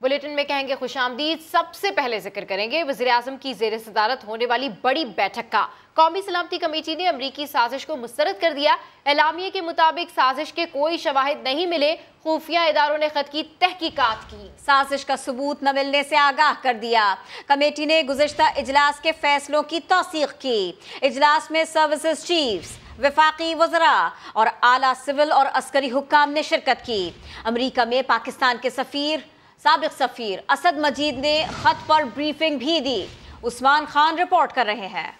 Bulletin में कहेंगे खुशामदीद। सबसे पहले जिक्र करेंगे वज़ीर-ए-आज़म की ज़ेर सदारत होने वाली बड़ी बैठक का। कौमी सलामती कमेटी ने अमरीकी साजिश को मुस्तरद कर दिया। एलामिये के मुताबिक साजिश के कोई शवाहिद नहीं मिले। खुफिया इदारों ने खत की तहकीकात की। साजिश का सबूत न मिलने से आगाह कर दिया। कमेटी ने गुज़िश्ता इजलास के फैसलों की तौसीक़ की। इजलास में सर्विसेज चीफ्स, वफाकी वज़रा और आला सिविल और अस्करी हुक्काम ने शिरकत की। अमरीका में पाकिस्तान के साबिक सफ़ीर असद मजीद ने खत पर ब्रीफिंग भी दी। उस्मान खान रिपोर्ट कर रहे हैं।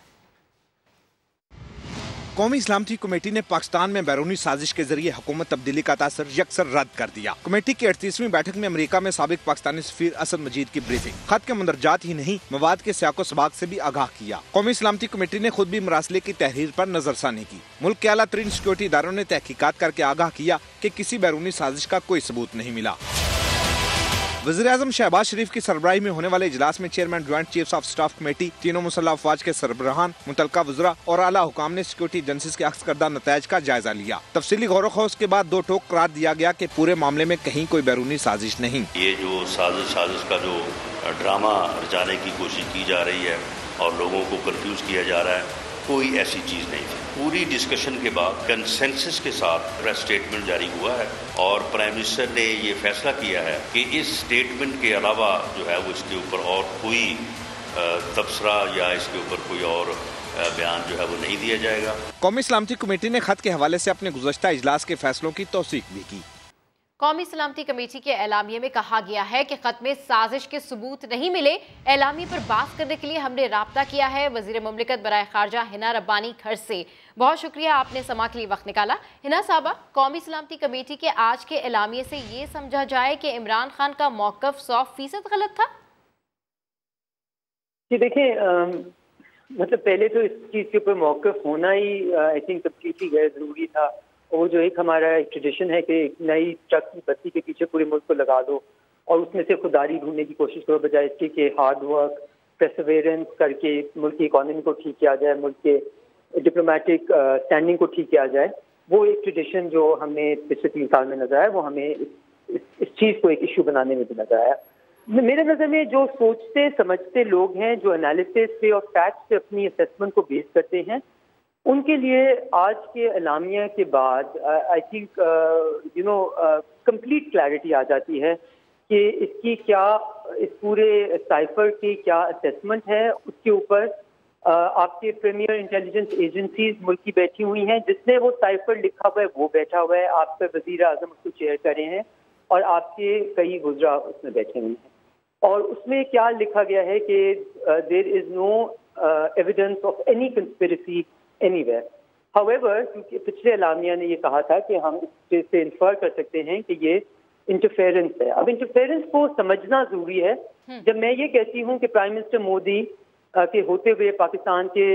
कौमी सलामती कमेटी ने पाकिस्तान में बैरूनी साजिश के जरिए हुकूमत तब्दीली का तासर यकसर रद्द कर दिया। कमेटी की 38वीं बैठक में अमेरिका में साबिक पाकिस्तानी सफीर असद मजीद की ब्रीफिंग, खत के मंदरजात ही नहीं मवाद के सियाको सबाक से भी आगाह किया। कौमी सलामती कमेटी ने खुद भी मरासले की तहरीर पर नजरसानी की। मुल्क के आला तरीन सिक्योरिटी इदारों ने तहकीकात करके आगाह किया कि किसी बैरूनी साजिश का कोई सबूत नहीं मिला। वज़ीर-ए-आज़म शहबाज शरीफ की सरबराही में होने वाले इजलास में chairman joint chiefs of staff committee, तीनों मुसल्लह अफवाज के सरबराहान, मुतलका वज़रा और आला हुकाम ने सिक्योरिटी एजेंसीज के अख्ज़ करदा नतायज का जायजा लिया। तफसीली गौर खौज के बाद दो टोक करार दिया गया कि पूरे मामले में कहीं कोई बैरूनी साजिश नहीं। ये जो साजिश का जो ड्रामा रचाने की कोशिश की जा रही है और लोगों को कंफ्यूज किया जा रहा है, कोई ऐसी चीज़ नहीं थी। पूरी डिस्कशन के बाद कंसेंसस के साथ प्रेस स्टेटमेंट जारी हुआ है और प्राइम मिनिस्टर ने ये फैसला किया है कि इस स्टेटमेंट के अलावा जो है वो इसके ऊपर और कोई तबसरा या इसके ऊपर कोई और बयान जो है वो नहीं दिया जाएगा। कौमी सलामती कमेटी ने खत के हवाले से अपने गुज़श्ता इजलास के फैसलों की तौसीक़ भी की। कौमी सलामती कमेटी के एलामिये में कहा गया है कि खत में साजिश के सबूत नहीं मिले। एलामिये पर बात करने के लिए हमने राब्ता किया है वज़ीर मुमलिकत बराए खारजा हिना रब्बानी घर से। बहुत शुक्रिया, आपने समा के लिए वक्त निकाला। हिना साहबा, कौमी सलामती कमेटी के आज के एलामिये से ये समझा जाए कि इमरान खान का मौक़िफ़ 100% गलत था? जी देखें, मतलब पहले तो इस चीज़ के ऊपर मौक़िफ़ होना ही आई थिंक कम्प्लीटली गैर ज़रूरी था। वो जो एक हमारा एक ट्रेडिशन है कि एक नई ट्रक की बत्ती के पीछे पूरे मुल्क को लगा दो और उसमें से खुदारी ढूंढने की कोशिश करो, बजाय इसके कि हार्ड वर्क परसेवरेंस करके मुल्क की इकॉनमी को ठीक किया जाए, मुल्क के डिप्लोमेटिक स्टैंडिंग को ठीक किया जाए। वो एक ट्रेडिशन जो हमने पिछले 3 साल में नजर आया, वो हमें इस चीज़ को एक इशू बनाने में भी नजर आया। मेरे नज़र में जो सोचते समझते लोग हैं, जो एनालिसिस पे और फैक्ट पे अपनी असेसमेंट को बेस करते हैं, उनके लिए आज के एलामिया के बाद आई थिंक कंप्लीट क्लैरिटी आ जाती है कि इसकी क्या, इस पूरे साइफर की क्या असेसमेंट है। उसके ऊपर आपके प्रीमियर इंटेलिजेंस एजेंसीज मुल्क की बैठी हुई हैं, जिसने वो साइफर लिखा हुआ है वो बैठा हुआ है, आप पे वज़ीर-ए-आज़म उसको चेयर कर रहे हैं और आपके कई गुजरा उसमें बैठे हुए हैं। और उसमें क्या लिखा गया है कि there is no evidence of any conspiracy anywhere. However, क्योंकि पिछले एलामिया ने ये कहा था कि हम इससे इन्फर कर सकते हैं कि ये इंटरफेरेंस है। अब इंटरफेरेंस को समझना जरूरी है। जब मैं ये कहती हूँ कि प्राइम मिनिस्टर मोदी के होते हुए पाकिस्तान के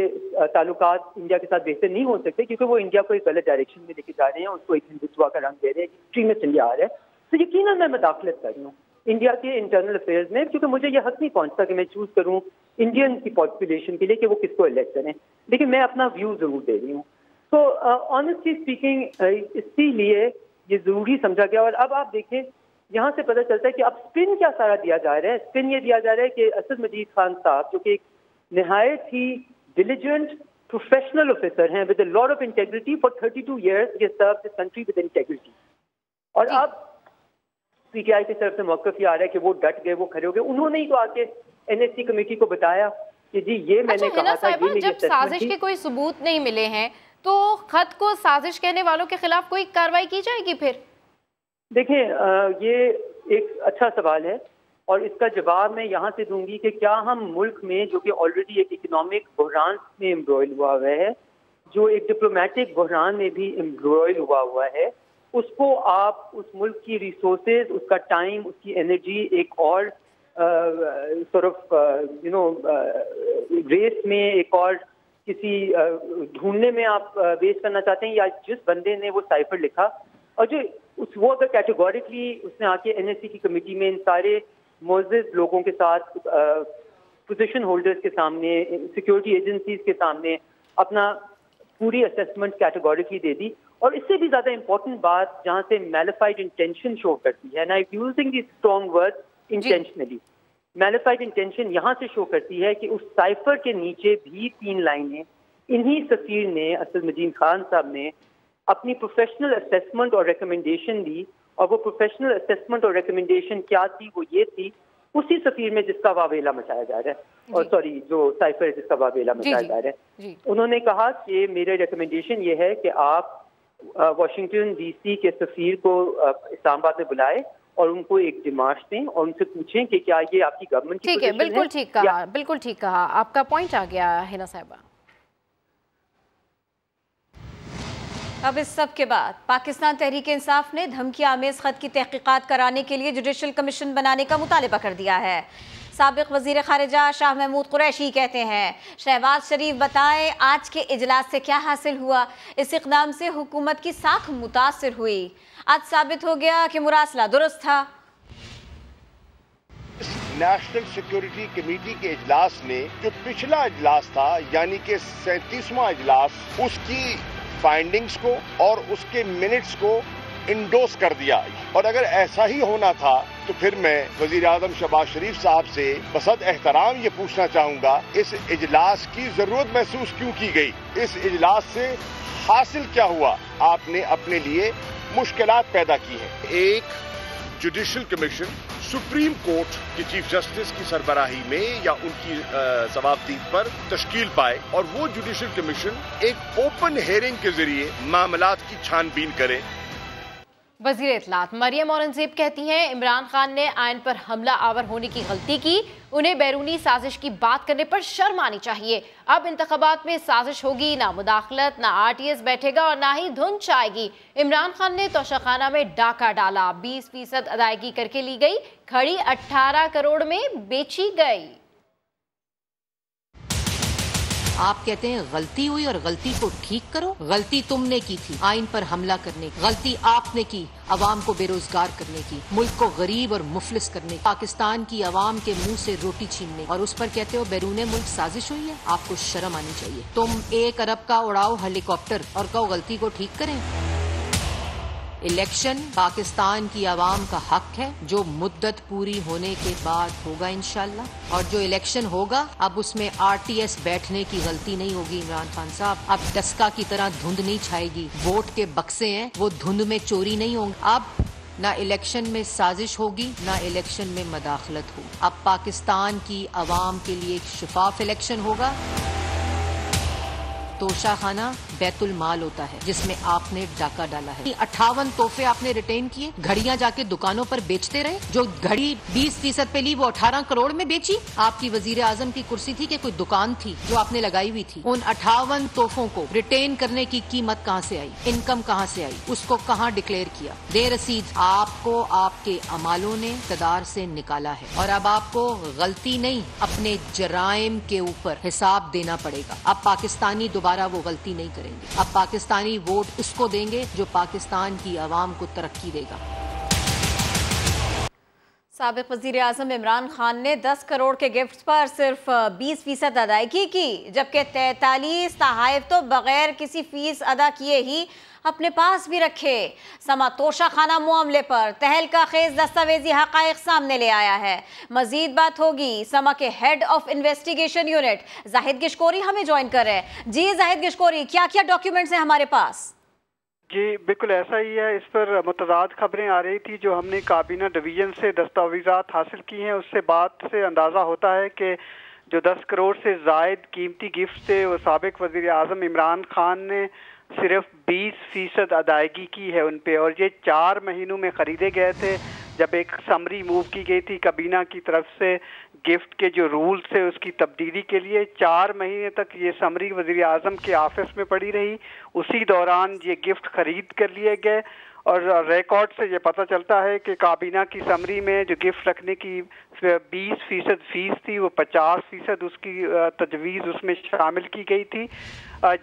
ताल्लुकात इंडिया के साथ बेहतर नहीं हो सकते, क्योंकि वो इंडिया को एक गलत डायरेक्शन में लेके जा रहे हैं, उसको एक हिंदुत्व का रंग दे रहे हैं, एक्सट्रीमिस्ट इंडिया आ रहा है, तो यकीनन मैं मदाखलत कर रही हूँ इंडिया के इंटरनल अफेयर्स में, क्योंकि मुझे ये हक नहीं पहुंचता कि मैं चूज करूं इंडियन की पॉपुलेशन के लिए कि वो किसको इलेक्ट करें, लेकिन मैं अपना व्यू जरूर दे रही हूँ। तो ऑनेस्टली स्पीकिंग इसीलिए ये जरूरी समझा गया। और अब आप देखें, यहाँ से पता चलता है कि अब स्पिन क्या सारा दिया जा रहा है। स्पिन ये दिया जा रहा है कि असद मजीद खान साहब, जो कि एक निहायत ही डिलिजेंट प्रोफेशनल ऑफिसर हैं with a lot of integrity, for 32 years ये serve this country with integrity, और अब पीटीआई की तरफ से मौक़िफ़ ये आ रहा है कि वो डट गए, वो खड़े हो गए। उन्होंने ही तो आके एनएससी कमेटी को बताया कि जी ये मैंने कहा था, ये जब साजिश के कोई सबूत नहीं मिले हैं तो खत को साजिश कहने वालों के खिलाफ कोई कार्रवाई की जाएगी फिर? देखें, ये एक अच्छा सवाल है और इसका जवाब मैं यहाँ से दूंगी कि क्या हम मुल्क में, जो कि ऑलरेडी एक इकोनॉमिक बहरान में एम्ब्रॉयल हुआ है, जो एक डिप्लोमेटिक बहरान में भी एम्ब्रॉयल हुआ है, उसको आप उस मुल्क की रिसोर्सेज, उसका टाइम, उसकी एनर्जी एक और रेस में, एक और किसी ढूंढने में आप वेस्ट करना चाहते हैं, या जिस बंदे ने वो साइफर लिखा और जो वो अगर कैटेगोरिकली उसने आके एनएससी की कमेटी में इन सारे मोअज़्ज़िज़ लोगों के साथ, पोजीशन होल्डर्स के सामने, सिक्योरिटी एजेंसीज के सामने अपना पूरी असेसमेंट कैटेगोरिकली दे दी, और इससे भी ज्यादा इंपॉर्टेंट बात जहां से मैलिफाइड इंटेंशन शो करती है, ना using the strong words, intentionally. Mala fide intention यहाँ से शो करती है कि उस साइफर के नीचे भी 3 लाइनें इन्हीं सफीर ने, असदुद्दीन खान साहब ने, अपनी प्रोफेशनल असेसमेंट और रिकमेंडेशन दी, और वो प्रोफेशनल असेसमेंट और रिकमेंडेशन क्या थी? वो ये थी, उसी सफीर में जिसका वावेला मचाया जा रहा है, और सॉरी जो साइफर है जिसका वावेला मचाया जा रहा है, उन्होंने कहा कि मेरे रिकमेंडेशन ये है कि आप वाशिंगटन डीसी के सफीर को इस्लामाबाद में बुलाए और उनको एक डिमांड दें और उनसे पूछें कि क्या ये आपकी गवर्नमेंट की ठीक है। बिल्कुल ठीक कहा, बिल्कुल ठीक कहा, आपका पॉइंट आ गया हिना साहिबा। अब इस सब के बाद पाकिस्तान तहरीक इंसाफ ने धमकी आमेज खत की तहकीकात कराने के लिए जुडिशल कमीशन बनाने का मुतालबा कर दिया है। साबिक वजीर खारिजा शाह महमूद कुरैशी कहते हैं, शहबाज शरीफ बताएं आज के इजलास से क्या हासिल हुआ? इस इक़दाम से हुकूमत की साख मुतासिर हुई। आज साबित हो गया कि मुरासला दुरुस्त था। नेशनल सिक्योरिटी कमेटी के इजलास ने जो पिछला इजलास था यानी कि 37वां इजलास, उसकी फाइंडिंग्स को और उसके मिनट्स को इंडोर्स कर दिया। और अगर ऐसा ही होना था तो फिर मैं वजीर आजम शहबाज शरीफ साहब से बसद एहतराम ये पूछना चाहूंगा, इस इजलास की जरूरत महसूस क्यों की गई? इस इजलास से हासिल क्या हुआ? आपने अपने लिए मुश्किलात पैदा की हैं। एक जुडिशल कमीशन सुप्रीम कोर्ट के चीफ जस्टिस की सरबराही में या उनकी सवाबदीद पर तश्कील पाए और वो जुडिशल कमीशन एक ओपन हेयरिंग के जरिए मामलात की छानबीन करे। वज़ीर इत्तलात मरियम औरंगजेब कहती हैं, इमरान खान ने आयन पर हमला आवर होने की गलती की, उन्हें बैरूनी साजिश की बात करने पर शर्म आनी चाहिए। अब इंतखाबात में साजिश होगी, ना मुदाखलत, ना RTS बैठेगा और ना ही धुन चाहेगी। इमरान खान ने तोशाखाना में डाका डाला, 20% अदायगी करके ली गई, खड़ी 18 करोड़ में बेची गई। आप कहते हैं गलती हुई और गलती को ठीक करो। गलती तुमने की थी आइन पर हमला करने की, गलती आपने की अवाम को बेरोजगार करने की, मुल्क को गरीब और मुफलिस करने की, पाकिस्तान की अवाम के मुंह से रोटी छीनने, और उस पर कहते हो बैरूने मुल्क साजिश हुई है। आपको शर्म आनी चाहिए। तुम 1 अरब का उड़ाओ हेलीकॉप्टर और कहो गलती को ठीक करें। इलेक्शन पाकिस्तान की आवाम का हक है, जो मुद्दत पूरी होने के बाद होगा इंशाल्लाह। और जो इलेक्शन होगा अब उसमें RTS बैठने की गलती नहीं होगी इमरान खान साहब। अब डस्का की तरह धुंध नहीं छाएगी। वोट के बक्से हैं वो धुंध में चोरी नहीं होंगे। अब ना इलेक्शन में साजिश होगी ना इलेक्शन में मदाखलत होगी। अब पाकिस्तान की आवाम के लिए एक शफाफ इलेक्शन होगा। तोशाखाना बैतुल माल होता है जिसमें आपने डाका डाला है। 58 तोहफे आपने रिटेन किए, घड़ियां जाके दुकानों पर बेचते रहे। जो घड़ी 20% पे ली वो 18 करोड़ में बेची। आपकी वजीर आजम की कुर्सी थी कि कोई दुकान थी जो आपने लगाई हुई थी। उन 58 तोहफों को रिटेन करने की कीमत कहां से आई, इनकम कहां से आई, उसको कहां डिक्लेयर किया? दे रसीद आपको आपके अमालों ने इक़्तिदार से निकाला है और अब आपको गलती नहीं अपने जराइम के ऊपर हिसाब देना पड़ेगा। अब पाकिस्तानी दोबारा वो गलती नहीं करेंगे। अब पाकिस्तानी वोट उसको देंगे जो पाकिस्तान की आवाम को तरक्की देगा। साबिक वजीर आजम इमरान खान ने 10 करोड़ के गिफ्ट पर सिर्फ 20% अदायगी की, जबकि 43 तहाइफ तो बगैर किसी फीस अदा किए ही अपने पास भी रखे। समा तोशाखाना मामले पर तहलका खेज दस्तावेजी हकाइक सामने ले आया है। मजीद बात होगी। समा के head of investigation unit Zahid Gishkori हमें ज्वाइन कर रहे हैं। जी जाहिद गिशकोरी, क्या क्या डॉक्यूमेंट्स हैं हमारे पास? जी बिल्कुल ऐसा ही है। इस पर मुतज़ाद खबरें आ रही थी। जो हमने काबीना डिवीज़न से दस्तावेज़ात हासिल की हैं उससे बात से अंदाज़ा होता है कि जो 10 करोड़ से ज़ायद कीमती गिफ्ट थे वो साबिक वज़ीर आज़म इमरान खान ने सिर्फ 20% अदायगी की है उन पे, और ये 4 महीनों में ख़रीदे गए थे। जब एक समरी मूव की गई थी काबीना की तरफ से गिफ्ट के जो रूल्स थे उसकी तब्दीली के लिए, 4 महीने तक ये समरी वज़ीर आज़म के ऑफिस में पड़ी रही। उसी दौरान ये गिफ्ट खरीद कर लिए गए और रिकॉर्ड से ये पता चलता है कि काबीना की समरी में जो गिफ्ट रखने की 20% फीस थी वो 50% उसकी तजवीज़ उसमें शामिल की गई थी।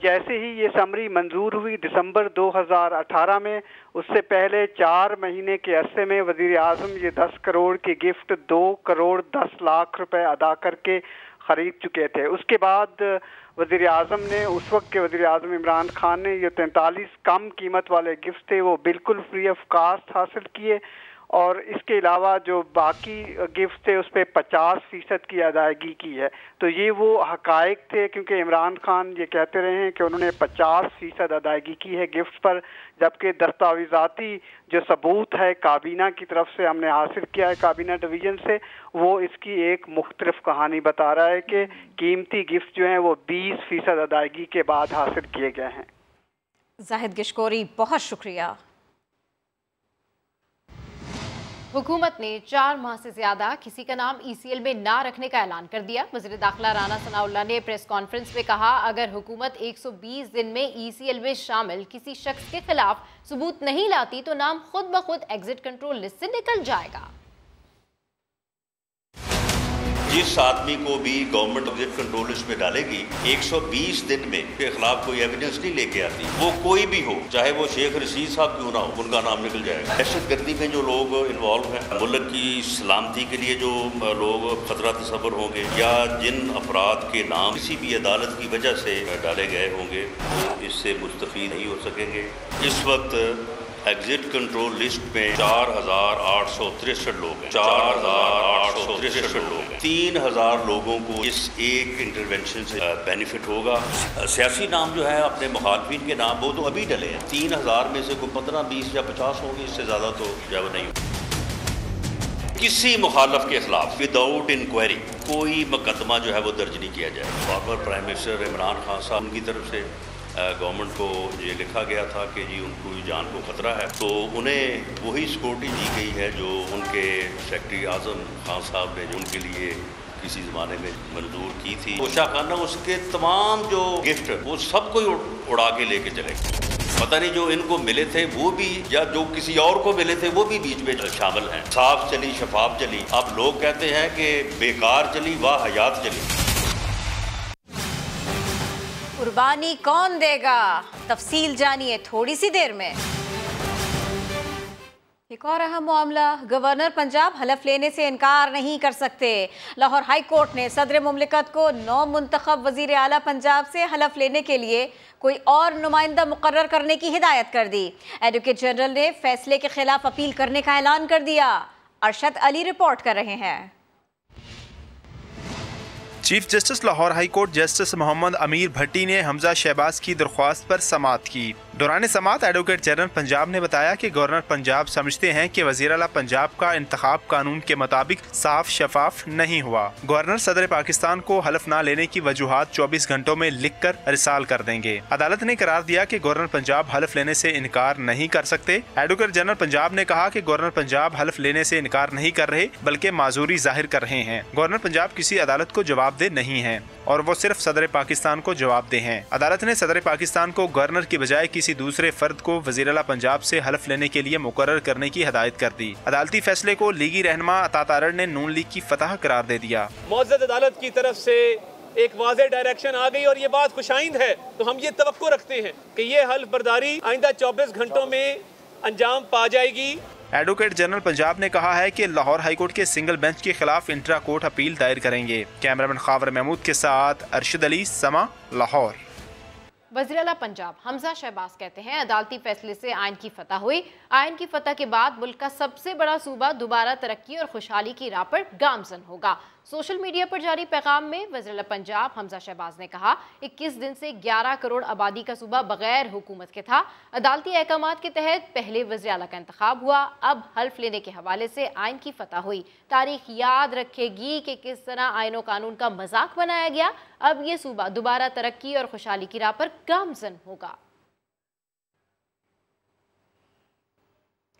जैसे ही ये समरी मंजूर हुई दिसंबर 2018 में, उससे पहले 4 महीने के अरसे में वज़ीर आज़म ये 10 करोड़ के गिफ्ट 2 करोड़ 10 लाख रुपए अदा करके ख़रीद चुके थे। उसके बाद वज़ीर आज़म ने, उस वक्त के वज़ीर आज़म इमरान खान ने ये 43 कम कीमत वाले गिफ्ट थे वो बिल्कुल फ्री ऑफ कास्ट हासिल किए और इसके अलावा जो बाकी गिफ्ट थे उस पर 50% की अदायगी की है। तो ये वो हकायक थे, क्योंकि इमरान खान ये कहते रहे हैं कि उन्होंने 50% अदायगी की है गिफ्ट पर, जबकि दस्तावेज़ाती जो सबूत है काबीना की तरफ से हमने हासिल किया है, काबीना डिवीज़न से, वो इसकी एक मुख्तलिफ कहानी बता रहा है कि कीमती गिफ्ट जो हैं वो 20% अदायगी के बाद हासिल किए गए हैं। जाहिद गिशकोरी, बहुत शुक्रिया। हुकूमत ने 4 माह से ज्यादा किसी का नाम ECL में ना रखने का ऐलान कर दिया। वज़ीर दाखिला राना सनाउल्लाह ने प्रेस कॉन्फ्रेंस में कहा, अगर हुकूमत 120 दिन में ECL में शामिल किसी शख्स के खिलाफ सबूत नहीं लाती तो नाम खुद ब खुद एग्जिट कंट्रोल लिस्ट से निकल जाएगा। जिस आदमी को भी गवर्नमेंट एग्जिट कंट्रोल लिस्ट में डालेगी 120 दिन में के खिलाफ कोई एविडेंस नहीं लेके आती, वो कोई भी हो, चाहे वो शेख रशीद साहब क्यों ना हो, उनका नाम निकल जाएगा। दहशतगर्दी में जो लोग इन्वॉल्व हैं, मुल्क की सलामती के लिए जो लोग खतरा तस्वर होंगे, या जिन अफराद के नाम किसी भी अदालत की वजह से डाले गए होंगे, वो इससे मुस्तफीद नहीं हो सकेंगे। इस वक्त एग्जिट कंट्रोल लिस्ट में 4,863 लोग हैं, 4,863 लोग हैं। 3,000 लोगों को इस एक इंटरवेंशन से बेनिफिट होगा। सियासी नाम जो है अपने मुखालफिन के नाम वो तो अभी डले हैं। 3,000 में से कोई 15, 20 या 50 होंगे, इससे ज़्यादा तो जब नहीं होगा। किसी मुखालफ के खिलाफ विदाउट इंक्वायरी कोई मुकदमा जो है वो दर्ज नहीं किया जाए। Former prime minister Imran Khan साहब उनकी तरफ से गवर्नमेंट को ये लिखा गया था कि जी उनको जान को ख़तरा है, तो उन्हें वही सिक्योरिटी दी गई है जो उनके सेक्रेटरी आज़म खान साहब ने जो उनके लिए किसी ज़माने में मंजूर की थी। कोशा खाना उसके तमाम जो गिफ्ट वो सब कोई उड़ा के लेके चले गए। पता नहीं जो इनको मिले थे वो भी, या जो किसी और को मिले थे वो भी बीच में शामिल हैं। साफ चली शफाफ चली। अब लोग कहते हैं कि बेकार चली वाह हयात चली। कुर्बानी कौन देगा, तफसील जानिए थोड़ी सी देर में। एक और अहम मामला, गवर्नर पंजाब हलफ लेने से इनकार नहीं कर सकते। लाहौर हाई कोर्ट ने सदर मुमलिकत को नौ मुंतखब वजीर आला पंजाब से हलफ लेने के लिए कोई और नुमाइंदा मुकर्रर करने की हिदायत कर दी। एडवोकेट जनरल ने फैसले के खिलाफ अपील करने का ऐलान कर दिया। अरशद अली रिपोर्ट कर रहे हैं। Chief justice Lahore high court justice Mohammad Amir Bhatti ने हमजा शहबाज की दरख्वास्त पर समाअत की। दौरान समाअत एडवोकेट जनरल पंजाब ने बताया कि गवर्नर पंजाब समझते हैं कि वज़ीर आला पंजाब का इंतखाब कानून के मुताबिक साफ शफाफ नहीं हुआ। गवर्नर सदर पाकिस्तान को हलफ न लेने की वजूहात 24 घंटों में लिख कर रिसाल कर देंगे। अदालत ने करार दिया कि गवर्नर पंजाब हलफ लेने से इनकार नहीं कर सकते। एडवोकेट जनरल पंजाब ने कहा कि गवर्नर पंजाब हलफ लेने से इनकार नहीं कर रहे बल्कि माजूरी जाहिर कर रहे हैं। गवर्नर पंजाब किसी अदालत को जवाबदेह नहीं है और वो सिर्फ सदर पाकिस्तान को जवाबदेह हैं। अदालत ने सदर पाकिस्तान को गवर्नर की बजाय किसी दूसरे फर्द को वज़ीर आला पंजाब से हलफ लेने के लिए मुकर्रर करने की हिदायत कर दी। अदालती फैसले को लीगी रहनुमा अता तारड़ ने नून लीग की फतह करार दे दिया। मौजूद अदालत की तरफ से एक वाज़ेह डायरेक्शन आ गई और ये बात खुशाइंद है, तो हम ये तवक्को रखते हैं कि ये हल्फ बर्दारी आइंदा 24 घंटों में अंजाम पा जाएगी। एडवोकेट जनरल पंजाब ने कहा है कि लाहौर हाईकोर्ट के सिंगल बेंच के खिलाफ इंट्रा कोर्ट अपील दायर करेंगे। कैमरामैन खावर महमूद के साथ अरशद अली, समा, लाहौर। वज़ीर आला पंजाब हमजा शहबाज कहते हैं, अदालती फैसले से आइन की फतह हुई। आइन की फतह के बाद मुल्क का सबसे बड़ा सूबा दोबारा तरक्की और खुशहाली की राह पर गामजन होगा। सोशल मीडिया पर जारी पैगाम में वज़ीर आला पंजाब हमजा शहबाज ने कहा, 21 दिन से 11 करोड़ आबादी का सूबा बगैर हुकूमत के था। अदालती अहकामात के तहत पहले वज़ीर आला का इंतखाब हुआ, अब हल्फ लेने के हवाले से आइन की फतह हुई। तारीख याद रखेगी कि किस तरह आइन और कानून का मजाक बनाया गया। अब ये सूबा दोबारा तरक्की और खुशहाली की राह पर गामजन होगा।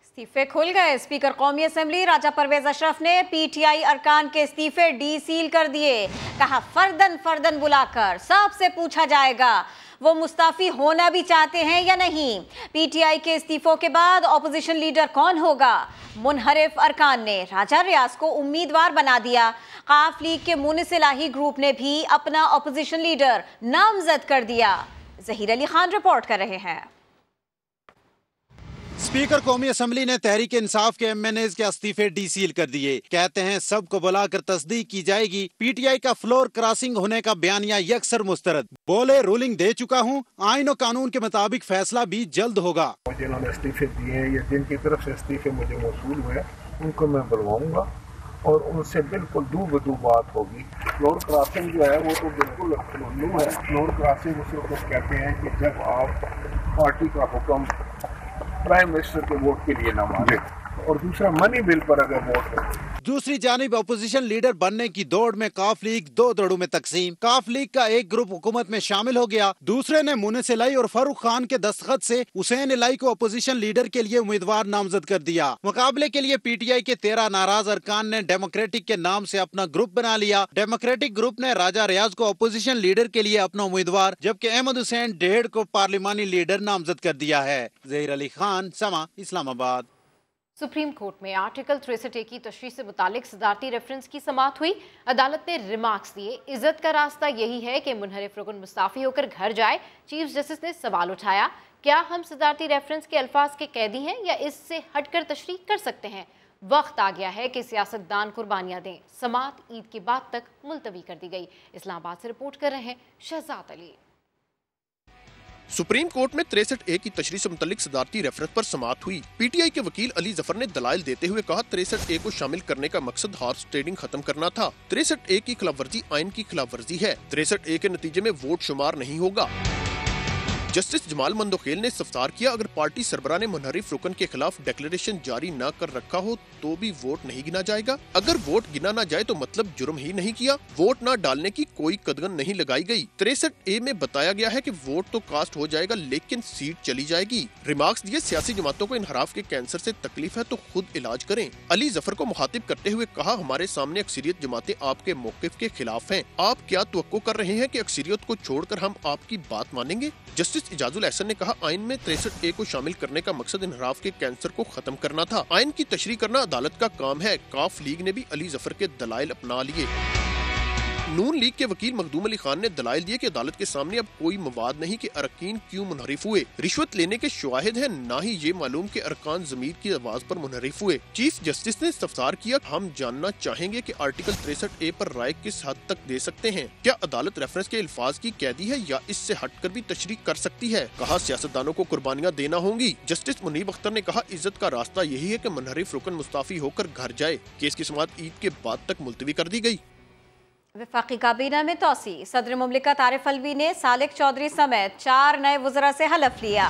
इस्तीफे खुल गए। स्पीकर कौमी असम्बली राजा परवेज अशरफ ने PTI अरकान के इस्तीफे डीसील कर दिए। कहा, फर्दन फर्दन बुलाकर सबसे पूछा जाएगा वो मुस्ताफी होना भी चाहते हैं या नहीं। PTI के इस्तीफों के बाद ऑपोजिशन लीडर कौन होगा? मुनहरिफ अरकान ने राजा रियाज को उम्मीदवार बना दिया। काफ लीग के मुनिस इलाही ग्रुप ने भी अपना ऑपोजिशन लीडर नामजद कर दिया। जहीर अली खान रिपोर्ट कर रहे हैं। स्पीकर कौमी असम्बली ने तहरीक इंसाफ के MNAs के इस्तीफे डीसील कर दिए। कहते हैं सबको बुलाकर तस्दीक की जाएगी। PTI का फ्लोर क्रॉसिंग होने का बयानिया यकसर मुस्तरद। बोले, रूलिंग दे चुका हूँ, आइन और कानून के मुताबिक फैसला भी जल्द होगा। मुझे इन्होंने इस्तीफे दिए, ये जिनकी तरफ से इस्तीफे मुझे मौसूल हुए उनको मैं बुलवाऊंगा और उनसे बिल्कुल दू बदू बात होगी। फ्लोर क्रॉसिंग जो है वो तो बिल्कुल न्यू है। फ्लोर क्रॉसिंग उस वक्त कहते हैं कि जब आप पार्टी का हुक्म प्राइम मिनिस्टर के वोट के लिए ना माने, और दूसरा मनी बिल पर अगर वोट हो। दूसरी जानिब अपोजिशन लीडर बनने की दौड़ में काफ लीग दो दड़ों में तकसीम। काफ लीग का एक ग्रुप हुकूमत में शामिल हो गया, दूसरे ने मुनिस इलाई और फारूक खान के दस्तखत से हुसैन इलाई को अपोजिशन लीडर के लिए उम्मीदवार नामजद कर दिया। मुकाबले के लिए पीटीआई के 13 नाराज अरकान ने डेमोक्रेटिक के नाम से अपना ग्रुप बना लिया। डेमोक्रेटिक ग्रुप ने राजा रियाज को अपोजिशन लीडर के लिए अपना उम्मीदवार, जबकि अहमद हुसैन ढेड़ को पार्लिमानी लीडर नामजद कर दिया है। ज़हीर अली खान, समा, इस्लामाबाद। सुप्रीम कोर्ट में आर्टिकल 63A की तशरीह से मुतालिक सदारती रेफरेंस की समाअत हुई। अदालत ने रिमार्क्स दिए। इज्जत का रास्ता यही है कि मुनहरिफ रुकन मुस्ताफी होकर घर जाए। चीफ जस्टिस ने सवाल उठाया, क्या हम सदारती रेफरेंस के अल्फाज के कैदी हैं या इससे हटकर तशरीह कर सकते हैं? वक्त आ गया है कि सियासतदान कुर्बानियां दें। समाअत ईद के बाद तक मुलतवी कर दी गई। इस्लामाबाद से रिपोर्ट कर रहे हैं शहजाद अली। सुप्रीम कोर्ट में 63A की तशरीह से मुतल्लिक सदारती रेफरेंस पर समाअत हुई। पीटीआई के वकील अली जफर ने दलाइल देते हुए कहा, 63A को शामिल करने का मकसद हॉर्स ट्रेडिंग खत्म करना था। 63A की खिलाफ वर्जी आइन की खिलाफ वर्जी है। 63A के नतीजे में वोट शुमार नहीं होगा। जस्टिस जमाल मंदोखेल ने इस्तफसार किया, अगर पार्टी सरबराह ने मुनहरिफ रुकन के खिलाफ डिक्लेरेशन जारी न कर रखा हो तो भी वोट नहीं गिना जाएगा। अगर वोट गिना न जाए तो मतलब जुर्म ही नहीं किया। वोट न डालने की कोई कदगन नहीं लगाई गई। 63A में बताया गया है कि वोट तो कास्ट हो जाएगा लेकिन सीट चली जाएगी। रिमार्क्स दिए, सियासी जमातों को इनहराफ के कैंसर से तकलीफ है तो खुद इलाज करें। अली जफर को मुखातिब करते हुए कहा, हमारे सामने अक्सरियत जमातें आपके मौकिफ के खिलाफ हैं। आप क्या तवक्को कर रहे हैं कि अक्सरियत को छोड़कर हम आपकी बात मानेंगे? जस्टिस इजाजुल एहसन ने कहा, आइन में 63A को शामिल करने का मकसद इनहराफ के कैंसर को खत्म करना था। आइन की तशरीह करना अदालत का काम है। काफ लीग ने भी अली जफर के दलाइल अपना लिए। नून लीग के वकील मखदूम अली खान ने दलाइल दिए कि अदालत के सामने अब कोई मवाद नहीं कि अरकान क्यों मुनहरिफ हुए। रिश्वत लेने के शवाहिद हैं, ना ही ये मालूम कि अरकान ज़मीर की आवाज पर मुनहरिफ हुए। चीफ जस्टिस ने इस्तफसार किया, हम जानना चाहेंगे कि आर्टिकल 63A पर राय किस हद तक दे सकते हैं। क्या अदालत रेफरेंस के अल्फाज की कैदी है या इससे हटकर भी तशरीह कर सकती है? कहा, सियासतदानों को कुर्बानियाँ देना होंगी। जस्टिस मुनीब अख्तर ने कहा, इज्जत का रास्ता यही है कि मुनहरिफ रुकन मुस्ताफी होकर घर जाए। केस की समाअत ईद के बाद तक मुलतवी कर दी गई। वफाकी काबीना में तोसी। सदर मुमलिकत आरिफ अलवी ने सालिक चौधरी समेत 4 नए वज़रा से हलफ लिया।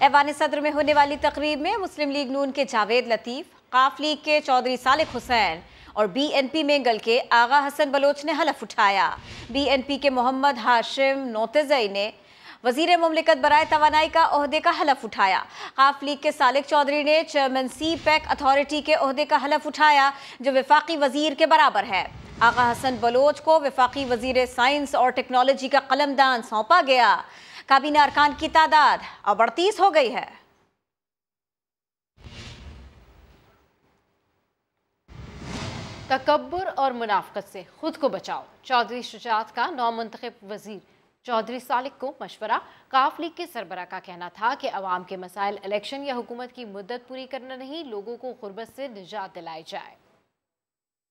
ऐवान सदर में होने वाली तकरीब में मुस्लिम लीग नून के जावेद लतीफ़, काफ लीग के चौधरी सालिक हुसैन और BNP मेंगल के आगा हसन बलोच ने हलफ उठाया। BNP के मोहम्मद हाशिम नोतेज़ई ने वज़ीर मुमलिकत बराए तवानाई का ओहदे का हलफ उठाया। काफ लीग के सालिक चौधरी ने चेयरमैन CPEC अथॉरिटी के ओहदे का हलफ उठाया, जो वफाकी वजीर के बराबर है। आगा हसन बलोच को वफाकी वजीर साइंस और टेक्नोलॉजी का कलमदान सौंपा गया। काबीना अरकान की तादाद अब 38 हो गई है। तकब्बुर और मुनाफकत से खुद को बचाओ। चौधरी शुजात का नौमुंतखब वजीर चौधरी सालिक को मशवरा। काफ लीग के सरबरा का कहना था कि अवाम के मसाइल इलेक्शन या हुकूमत की मुद्दत पूरी करना नहीं, लोगों को गुर्बत से निजात दिलाई जाए।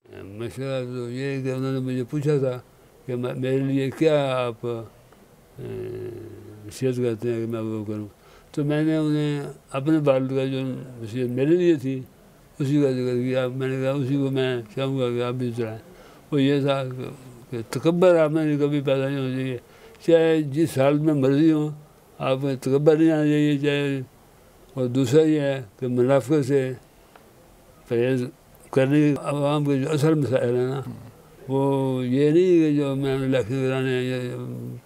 मशवरा तो ये कि उन्होंने मुझे पूछा था कि मेरे लिए क्या आप नसीहत करते हैं कि मैं वो करूँ, तो मैंने उन्हें अपने बाल का जो नसीहत मेरे लिए थी उसी का जिक्र किया। मैंने कहा उसी को मैं चाहूँगा कि आप भी चलाएँ। वो ये था कि तकब्बर आप में कभी पैदा नहीं होना चाहिए, चाहे जिस हाल में मर्जी हो आप में तकब्बर नहीं आना चाहिए। चाहे और दूसरा ये है कि मुनाफिक से परहेज़ करने के आवाम के जो असल मसाइल हैं ना, वो ये नहीं कि जो मैंने इलेक्शन कराने या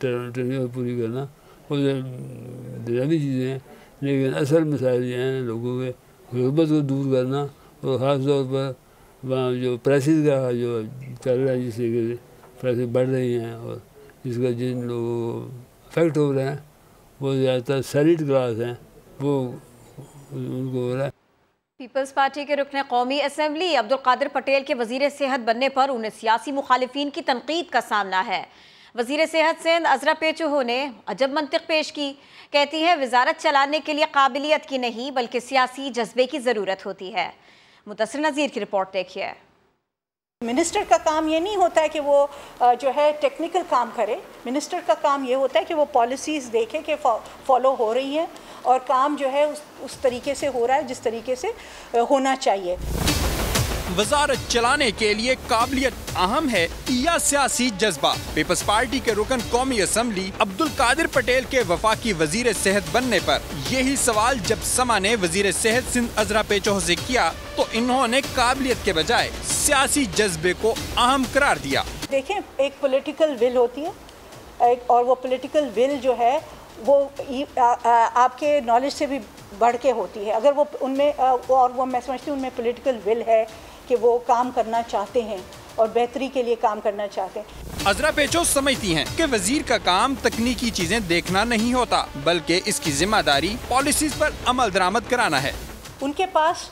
ट्रेनिंग पूरी करना, वो दुनियावी चीज़ें हैं, लेकिन असल मसाइल ये हैं लोगों के गुर्बत को दूर करना। और ख़ास तौर पर वहाँ जो प्राइसेस का जो चल रहा है, जिससे कि प्राइसेस बढ़ रही हैं और इसका जिन लोगों को इफेक्ट हो रहे हैं वो ज़्यादातर सैलरीड क्लास हैं, वो उनको हो रहा है। पीपल्स पार्टी के रुकन कौमी असम्बली अब्दुल कादिर पटेल के वजीर सेहत बनने पर उन्हें सियासी मुखालिफिन की तनकीद का सामना है। वजीर सेहत सिंध अजरा पेचुहो ने अजब मंतिक पेश की। कहती है, वजारत चलाने के लिए काबिलियत की नहीं बल्कि सियासी जज्बे की ज़रूरत होती है। मुतसिर नज़ीर की रिपोर्ट देखिए। मिनिस्टर का काम ये नहीं होता है कि वो जो है टेक्निकल काम करे। मिनिस्टर का काम ये होता है कि वो पॉलिसीज़ देखे कि फॉलो हो रही हैं और काम जो है उस तरीके से हो रहा है जिस तरीके से होना चाहिए। वजारत चलाने के लिए काबिलियत अहम है या सियासी जज्बा? पीपल्स पार्टी के रुकन कौमी असम्बली अब्दुल कादिर पटेल के वफाकी वजीर सेहत बनने पर यही सवाल जब समा ने वजीर सेहत सिंध अजरा पेचो से किया तो इन्होंने काबिलियत के बजाय सियासी जज्बे को अहम करार दिया। देखें, एक पॉलिटिकल विल होती है और वो पॉलिटिकल विल जो है वो आपके नॉलेज से भी बढ़ के होती है। अगर वो उनमें और वो मैं समझती हूँ उनमें पॉलिटिकल विल है कि वो काम करना चाहते हैं और बेहतरी के लिए काम करना चाहते हैं। अजरा पेचो समझती हैं कि वजीर का काम तकनीकी चीजें देखना नहीं होता, बल्कि इसकी जिम्मेदारी पॉलिसीज पर अमल दरामद कराना है। उनके पास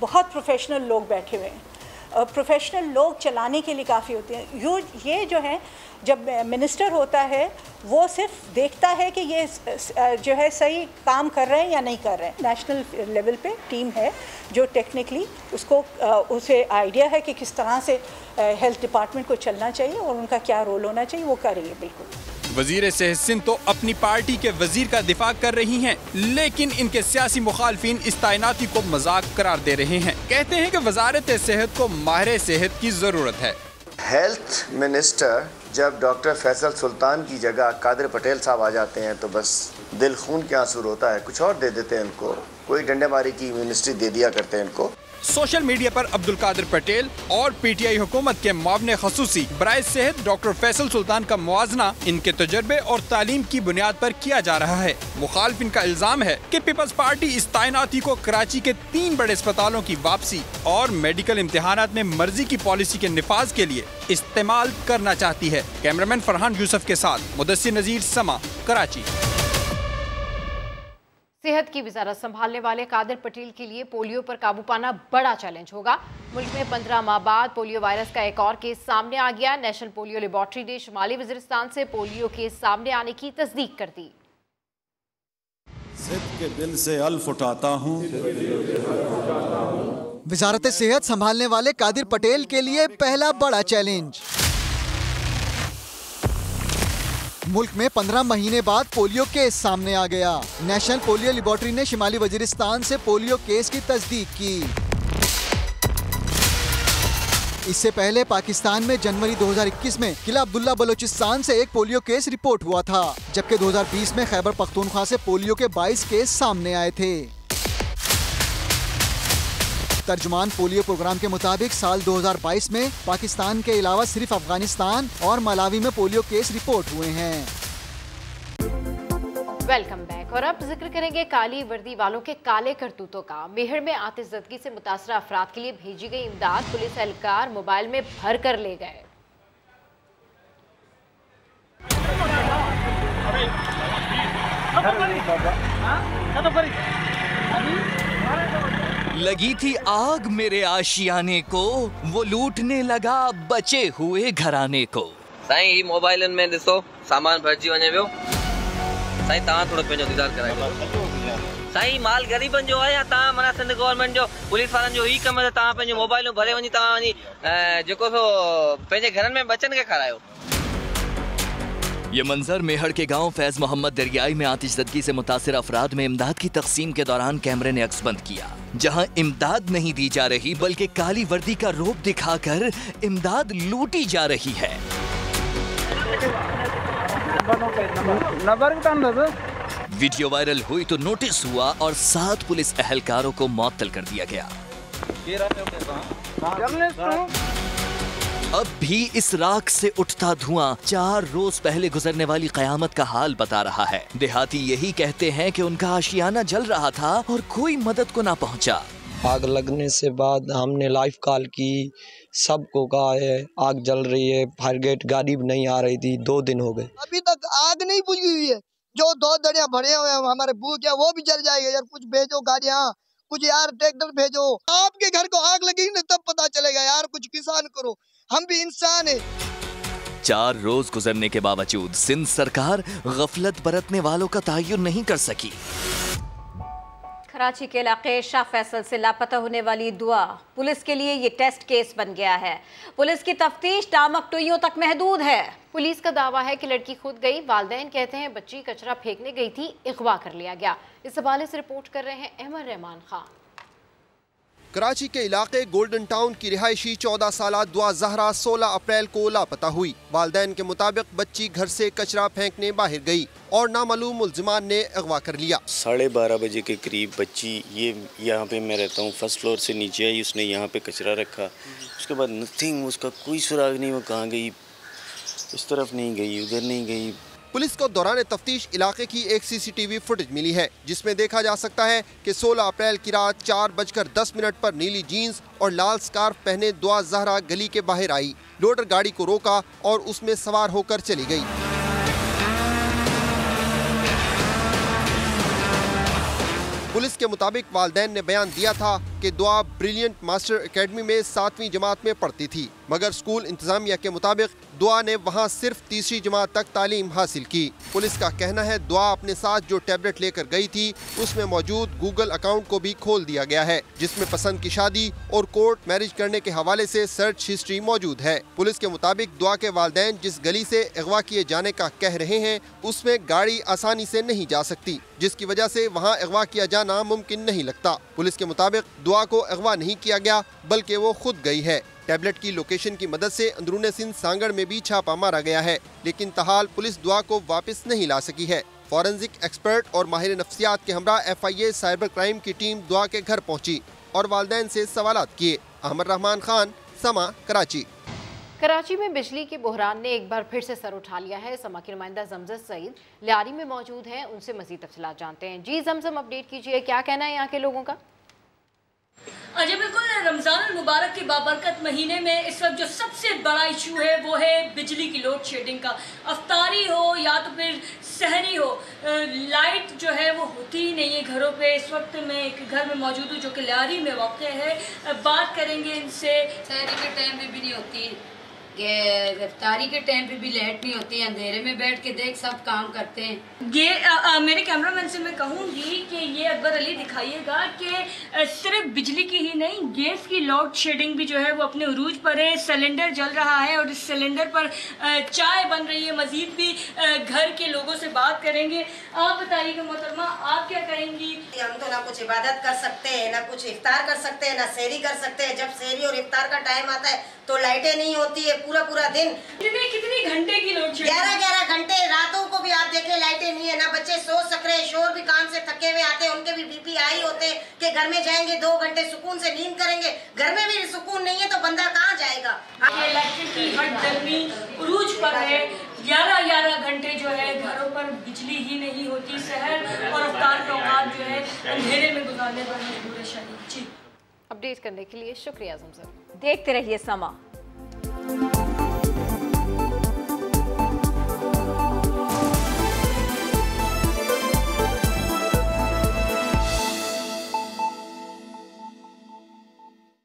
बहुत प्रोफेशनल लोग बैठे हुए हैं, प्रोफेशनल लोग चलाने के लिए काफ़ी होते हैं। ये जो है, जब मिनिस्टर होता है वो सिर्फ देखता है कि ये जो है सही काम कर रहे हैं या नहीं कर रहे हैं। नेशनल लेवल पे टीम है जो टेक्निकली उसे आइडिया है कि किस तरह से हेल्थ डिपार्टमेंट को चलना चाहिए और उनका क्या रोल होना चाहिए, वो करेंगे बिल्कुल। वजीर सेहत सिंध तो अपनी पार्टी के वजीर का दिफा कर रही हैं, लेकिन इनके सियासी मुखालफिन इस तैनाती को मजाक करार दे रहे हैं। कहते हैं कि वजारत सेहत को माहिर सेहत की जरूरत है। हेल्थ मिनिस्टर जब डॉक्टर फैसल सुल्तान की जगह कादिर पटेल साहब आ जाते हैं तो बस दिल खून के आंसू रोता है। कुछ और दे देते हैं इनको, कोई डंडेमारी की मिनिस्ट्री दे दिया करते हैं इनको। सोशल मीडिया पर अब्दुल कादिर पटेल और पीटीआई हुकूमत के मुआविन खसूसी बराए सेहत डॉक्टर फैसल सुल्तान का मुआजना इनके तजर्बे और तालीम की बुनियाद पर किया जा रहा है। मुखालिफिन का इल्जाम है कि पीपल्स पार्टी इस तैनाती को कराची के 3 बड़े अस्पतालों की वापसी और मेडिकल इम्तिहानात में मर्जी की पॉलिसी के निफाज के लिए इस्तेमाल करना चाहती है। कैमरामैन फरहान यूसुफ के साथ मुदस्सिर नजीर, समा, कराची। सेहत की वजारत संभालने वाले कादिर पटेल के लिए पोलियो पर काबू पाना बड़ा चैलेंज होगा। मुल्क में 15 माह बाद पोलियो वायरस का एक और केस सामने आ गया। नेशनल पोलियो लेबॉर्ट्री ने शुमाली वजीरिस्तान से पोलियो केस सामने आने की तस्दीक कर दी। जिद के दिल से अल्फ उठाता हूँ। वजारत सेहत संभालने वाले कादिर पटेल के लिए पहला बड़ा चैलेंज। मुल्क में 15 महीने बाद पोलियो केस सामने आ गया। नेशनल पोलियो लेबॉर्ट्री ने शुमाली वजीरिस्तान से पोलियो केस की तस्दीक की। इससे पहले पाकिस्तान में जनवरी 2021 में किला अब्दुल्ला बलोचिस्तान से एक पोलियो केस रिपोर्ट हुआ था, जबकि 2020 में खैबर पख्तूनख्वा से पोलियो के 22 केस सामने आए थे। तर्जुमान पोलियो प्रोग्राम के मुताबिक साल 2022 में पाकिस्तान के अलावा सिर्फ अफगानिस्तान और मलावी में पोलियो केस रिपोर्ट हुए हैं। Welcome back. और अब जिक्र करेंगे काली वर्दी वालों के काले करतूतों का। मेहर में आतिशज़दगी से मुतासरा अफराद के लिए भेजी गई इमदाद पुलिस एहलकार मोबाइल में भर कर ले गए। लगी थी आग मेरे आशियाने को, वो लूटने लगा बचे हुए घराने को। साईं मोबाइलन में ॾिसो सामान भरिजी वञे पियो। साईं तव्हां थोरो पंहिंजो इंतज़ारु करायो। साईं माल ग़रीबनि जो आहे या तव्हां माना सिंध गवर्नमेंट जो पुलिस वारनि जो ई कमु आहे, तव्हां पंहिंजो मोबाइलूं भरे वञी तव्हां वञी जेको सो पंहिंजे घरनि में बचनि खे खारायो। ये मंजर मेहड़ के गांव फैज मोहम्मद दरियाई में आतिशज़दगी से मुतासिर अफराद में इमदाद की तकसीम के दौरान कैमरे ने अक्सबंद किया, जहां इमदाद नहीं दी जा रही बल्कि काली वर्दी का रूप दिखाकर इमदाद लूटी जा रही है। वीडियो वायरल हुई तो नोटिस हुआ और 7 पुलिस एहलकारों को मुअत्तल कर दिया गया। अब भी इस राख से उठता धुआं 4 रोज पहले गुजरने वाली कयामत का हाल बता रहा है। देहाती यही कहते हैं कि उनका आशियाना जल रहा था और कोई मदद को ना पहुंचा। आग लगने से बाद हमने लाइव कॉल की, सबको कहा है आग जल रही है, फायर ब्रिगेड गाड़ी भी नहीं आ रही थी। 2 दिन हो गए, अभी तक आग नहीं बुझी हुई है। जो 2 दड़िया भरे हुए हैं हमारे बूथ है वो भी जल जाएगा यार। कुछ भेजो गाड़ियाँ, कुछ यार ट्रैक्टर भेजो। आपके घर को आग लगी ना तब पता चलेगा यार, कुछ किसान करो, हम भी इंसान है। 4 रोज गुजरने के बावजूद सिंध सरकार गफलत बरतने वालों का तयन नहीं कर सकी। कराची के इलाके शाह फैसल से लापता होने वाली दुआ पुलिस के लिए ये टेस्ट केस बन गया है। पुलिस की तफ्तीश टामकटोइयों तक महदूद है। पुलिस का दावा है कि लड़की खुद गई। वालिदैन कहते हैं बच्ची कचरा फेंकने गई थी, अगवा कर लिया गया। इस हवाले से रिपोर्ट कर रहे हैं अहमद रहमान खान। कराची के इलाके गोल्डन टाउन की रिहायशी 14 साला दुआ जहरा 16 अप्रैल को लापता हुई। वालिदैन के मुताबिक बच्ची घर से कचरा फेंकने बाहर गई और नामालूम मुल्जिमान ने अगवा कर लिया। 12:30 बजे के करीब बच्ची ये यहाँ पे मैं रहता हूँ, फर्स्ट फ्लोर से नीचे आई, उसने यहाँ पे कचरा रखा। उसके बाद नथिंग, उसका कोई सुराग नहीं, वो कहाँ गई, इस तरफ नहीं गई, उधर नहीं गई। पुलिस को दौरान तफ्तीश इलाके की एक CCTV फुटेज मिली है जिसमें देखा जा सकता है कि 16 अप्रैल की रात 4:10 पर नीली जीन्स और लाल स्कार्फ पहने दुआ जहरा गली के बाहर आई, लोडर गाड़ी को रोका और उसमें सवार होकर चली गई। पुलिस के मुताबिक वालिदैन ने बयान दिया था कि दुआ ब्रिलियंट मास्टर एकेडमी में 7वीं जमात में पढ़ती थी, मगर स्कूल इंतजामिया के मुताबिक दुआ ने वहां सिर्फ 3री जमात तक तालीम हासिल की। पुलिस का कहना है दुआ अपने साथ जो टैबलेट लेकर गई थी उसमें मौजूद गूगल अकाउंट को भी खोल दिया गया है, जिसमें पसंद की शादी और कोर्ट मैरिज करने के हवाले से सर्च हिस्ट्री मौजूद है। पुलिस के मुताबिक दुआ के वालिदैन जिस गली से अगवा किए जाने का कह रहे हैं उसमें गाड़ी आसानी से नहीं जा सकती, जिसकी वजह से वहाँ अगवा किया जाना मुमकिन नहीं लगता। पुलिस के मुताबिक दुआ को अगवा नहीं किया गया बल्कि वो खुद गई है। टैबलेट की लोकेशन की मदद से अंदरूने सिंध सांगड़ में भी छापा मारा गया है, लेकिन तहाल पुलिस दुआ को वापस नहीं ला सकी है। फॉरेंसिक एक्सपर्ट और माहिर नफ्सियात के हमरा FIA साइबर क्राइम की टीम दुआ के घर पहुंची और वालिदैन से सवालात किए। अहमद रहमान खान, समा, कराची। कराची में बिजली के बहरान ने एक बार फिर से सर उठा लिया है। समा की नुमाइंदा जमजम सईद लियारी में मौजूद हैं, उनसे मजीद तफसीलात जानते हैं। जी जमजम, अपडेट कीजिए, क्या कहना है यहाँ के लोगों का? जी बिल्कुल, रमज़ान मुबारक के बाबरकत महीने में इस वक्त जो सबसे बड़ा इशू है वो है बिजली की लोड शेडिंग का। अफ्तारी हो या तो फिर सहरी हो, लाइट जो है वो होती ही नहीं है घरों पे। इस वक्त मैं एक घर में मौजूद हूँ जो कि लियारी में वाक़ है। बात करेंगे इनसे। सहरी के टाइम पे भी नहीं होती, इफ्तारी के टाइम पे भी लाइट नहीं होती, अंधेरे में बैठ के देख सब काम करते हैं। ये मेरे कैमरामैन से मैं कहूँगी कि ये अकबर अली दिखाइएगा कि सिर्फ बिजली की ही नहीं, गैस की लोड शेडिंग भी जो है वो अपने उरूज पर है। सिलेंडर जल रहा है और इस सिलेंडर पर चाय बन रही है। मजीद भी घर के लोगों से बात करेंगे। आप बताइएगा मोहतरमा, आप क्या करेंगी? हम तो ना कुछ इबादत कर सकते हैं, ना कुछ इफ्तार कर सकते हैं, ना सहरी कर सकते हैं। जब सहरी और इफ्तार का टाइम आता है तो लाइटें नहीं होती है पूरा दिन। कितने घंटे की लोड शेडिंग? 11 घंटे। रातों को भी आप देखें लाइटें नहीं है, ना बच्चे सो सक रहे। शोर भी काम से थके हुए आते हैं, उनके भी BP हाई होते हैं कि घर में जाएंगे 2 घंटे सुकून से नींद करेंगे। घर में भी सुकून नहीं है तो बंदा कहाँ जाएगा? उरूज पर है। 11 घंटे जो है घरों पर बिजली ही नहीं होती। सहर और अफ्तार के औकात जो है अंधेरे में गुजारने पर मजबूर है शरीफ। जी, अपडेट करने के लिए शुक्रिया जमजम। देखते रहिए समा।